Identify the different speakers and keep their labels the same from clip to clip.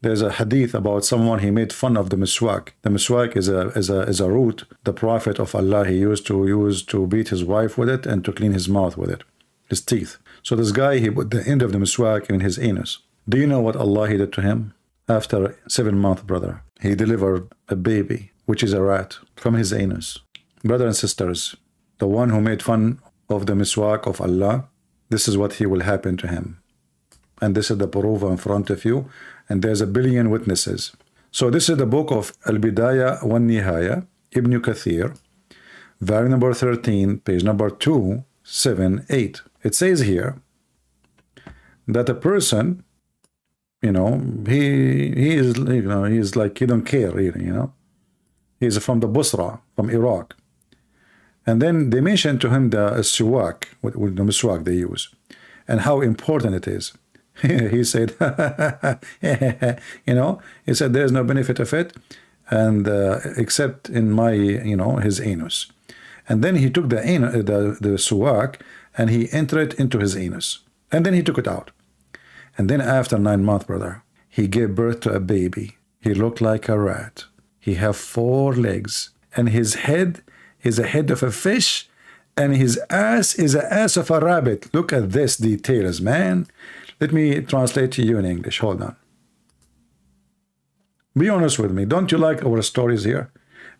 Speaker 1: There's a hadith about someone, he made fun of the miswak. The miswak is a root the Prophet of Allah, he used to beat his wife with it and to clean his mouth with it, his teeth. So this guy, he put the end of the miswak in his anus. Do you know what Allah he did to him? After 7 months, brother, he delivered a baby, which is a rat, from his anus. Brother and sisters, the one who made fun of the miswak of Allah, this is what he will happen to him. And this is the proof in front of you, and there's a billion witnesses. So this is the book of Al-Bidayah wa Nihaya, Ibn Kathir, volume number 13, page number 278. It says here that a person, he is like, he don't care really, he's from the Busra, from Iraq. And then they mentioned to him the siwak, with the miswak they use, and how important it is. He said, he said, there's no benefit of it, and except in my, his anus. And then he took the siwak, and he entered it into his anus. And then he took it out. And then after 9 months, brother, he gave birth to a baby. He looked like a rat. He have 4 legs, and his head is a head of a fish, and his ass is an ass of a rabbit. Look at this details, man. Let me translate to you in English. Hold on. Be honest with me. Don't you like our stories here?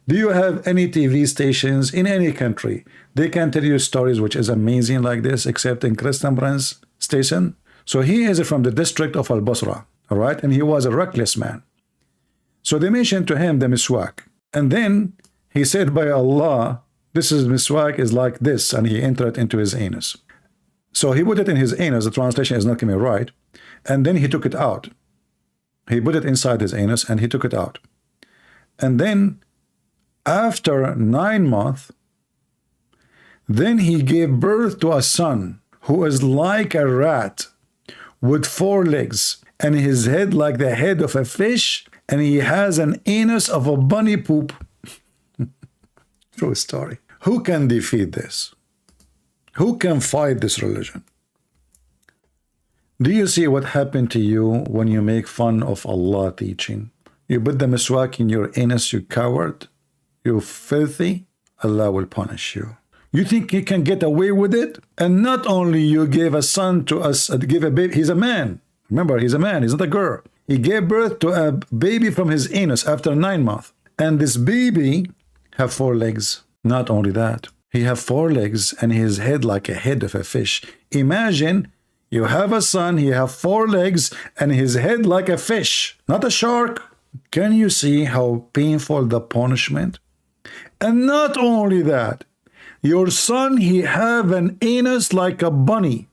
Speaker 1: Do you have any TV stations in any country? They can tell you stories which is amazing like this, except in Chrsitian Prince station. So he is from the district of Al-Basra, all right? And he was a reckless man. So they mentioned to him the miswak. And then he said, by Allah, this is miswak is like this, and he entered into his anus. So he put it in his anus, the translation is not coming right, and then he took it out. He put it inside his anus, and he took it out. And then, after 9 months, then he gave birth to a son who is like a rat, with 4 legs, and his head like the head of a fish, and he has an anus of a bunny poop. True story. Who can defeat this? Who can fight this religion? Do you see what happened to you when you make fun of Allah teaching? You put the miswak in your anus, you coward, you filthy. Allah will punish you. You think he can get away with it? And not only you gave a son to us, give a baby, he's a man. Remember, he's a man, he's not a girl. He gave birth to a baby from his anus after 9 months. And this baby have 4 legs. Not only that, he have 4 legs and his head like a head of a fish. Imagine you have a son, he have 4 legs and his head like a fish, not a shark. Can you see how painful the punishment? And not only that, your son, he have an anus like a bunny.